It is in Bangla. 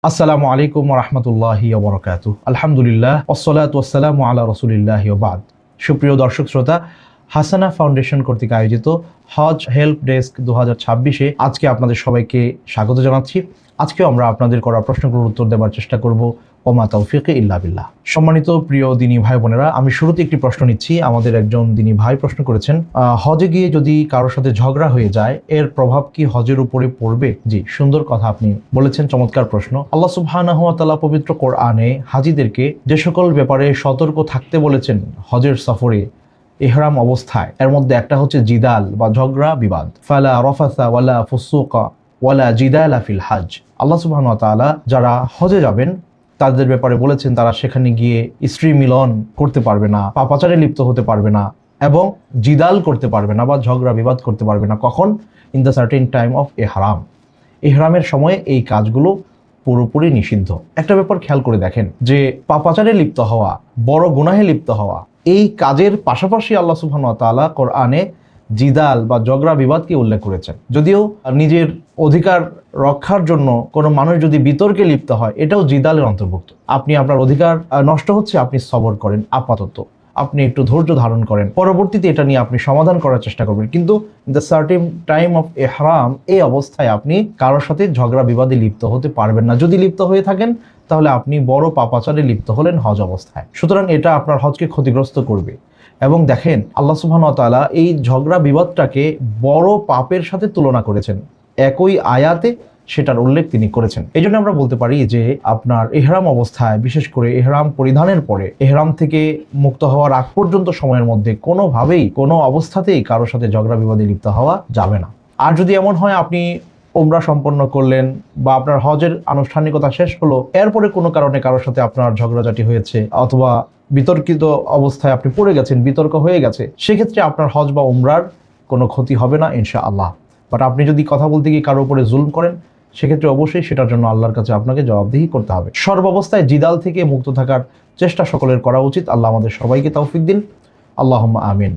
আসসালামু আলাইকুম ওয়া রাহমাতুল্লাহি ওয়া বারাকাতুহু। আলহামদুলিল্লাহ ওয়াসসালাতু ওয়াসসালামু আলা রাসূলিল্লাহি ওয়া বাদ। সুপ্রিয় দর্শক শ্রোতা, হাসানা ফাউন্ডেশন কর্তৃক আয়োজিত হজ হেল্প ডেস্ক 2026-এ আজকে আপনাদের সবাইকে স্বাগত জানাচ্ছি। আজকেও আমরা আপনাদের করা প্রশ্নগুলোর উত্তর দেওয়ার চেষ্টা করব। ওমা তাওফিকে ইল্লা বিল্লাহ। সম্মানিত প্রিয় দিনী ভাই বোনেরা, আমি শুরুতে একটি প্রশ্ন নিচ্ছি। আমাদের একজন দিনী ভাই প্রশ্ন করেছেন, হজে গিয়ে যদি কারোর সাথে ঝগড়া হয়ে যায়, এর প্রভাব কি হজের উপরে পড়বে? জি, সুন্দর কথা আপনি বলেছেন, চমৎকার প্রশ্ন। আল্লাহ সুবহানাহু ওয়া তাআলা পবিত্র কোরআনে হাজীদেরকে যে সকল ব্যাপারে সতর্ক থাকতে বলেছেন হজের সফরে ইহরাম অবস্থায়, এর মধ্যে একটা হচ্ছে জিদাল বা ঝগড়া বিবাদ। ফালা রাফাসা ওয়ালা ফুসুকা ওয়ালা জিদালা ফিল হজ। আল্লাহ সুবহানাহু ওয়া তাআলা যারা হজে যাবেন তাদের ব্যাপারে বলেছেন তারা সেখানে গিয়ে স্ত্রী মিলন করতে পারবে না, পাপাচারে লিপ্ত হতে পারবে না এবং জিদাল করতে পারবে না বা ঝগড়া বিবাদ করতে পারবে না। কখন? In the certain time of ইহরাম। ইহরামের সময়ে এই কাজগুলো পুরোপুরি নিষিদ্ধ। একটা ব্যাপার খেয়াল করে দেখেন যে পাপাচারে লিপ্ত হওয়া, বড় গুনাহে লিপ্ত হওয়া, এই কাজের পাশাপাশি আল্লাহ সুবহানাহু ওয়া তাআলা কোরআনে জিদাল বা ঝগড়া বিবাদকে উল্লেখ করেছেন। যদিও নিজের অধিকার রক্ষার জন্য কোনো মানুষ যদি বিতর্কে লিপ্ত হয়, এটাও জিদালের অন্তর্ভুক্ত। আপনি আপনার অধিকার নষ্ট হচ্ছে, আপনি সবর করেন, আপাতত আপনি একটু ধৈর্য ধারণ করেন, পরবর্তীতে এটা নিয়ে আপনি সমাধান করার চেষ্টা করবেন। কিন্তু দ্য সার্টেন টাইম অফ ইহরাম, এই অবস্থায় আপনি কারোর সাথে ঝগড়া বিবাদে লিপ্ত হতে পারবেন না। যদি লিপ্ত হয়ে থাকেন তাহলে আপনি বড় পাপাচারে লিপ্ত হলেন হজ অবস্থায়। সুতরাং এটা আপনার হজকে ক্ষতিগ্রস্ত করবে। এবং দেখেন, আল্লাহ সুবহানাহু ওয়া তাআলা এই ঝগড়া বিবাদটাকে বড় পাপের সাথে তুলনা করেছেন, একই আয়াতে সেটার উল্লেখ তিনি করেছেন। এই জন্য আমরা বলতে পারি যে আপনার ইহরাম অবস্থায়, বিশেষ করে ইহরাম পরিধানের পরে, ইহরাম থেকে মুক্ত হওয়ার আগ পর্যন্ত সময়ের মধ্যে কোনোভাবেই, কোনো অবস্থাতেই কারোর সাথে ঝগড়া বিবাদে লিপ্ত হওয়া যাবে না। আর যদি এমন হয় আপনি উমরা সম্পন্ন করলেন বা আপনার হজের আনুষ্ঠানিকতা শেষ হলো, এরপরে কোনো কারণে কারোর সাথে আপনার ঝগড়াঝাটি হয়েছে অথবা বিতর্কিত অবস্থায় আপনি পড়ে গেছেন, বিতর্ক হয়ে গেছে, সেক্ষেত্রে আপনার হজ বা উমরার কোনো ক্ষতি হবে না ইনশাআল্লাহ। বাট আপনি যদি কথা বলতে গিয়ে কারোর উপরে জুলম করেন, সেক্ষেত্রে অবশ্যই সেটার জন্য আল্লাহর কাছে আপনাকে জবাবদিহি করতে হবে। সর্বাবস্থায় জিদাল থেকে মুক্ত থাকার চেষ্টা সকলের করা উচিত। আল্লাহ আমাদের সবাইকে তৌফিক দিন। আল্লাহুম্মা আমিন।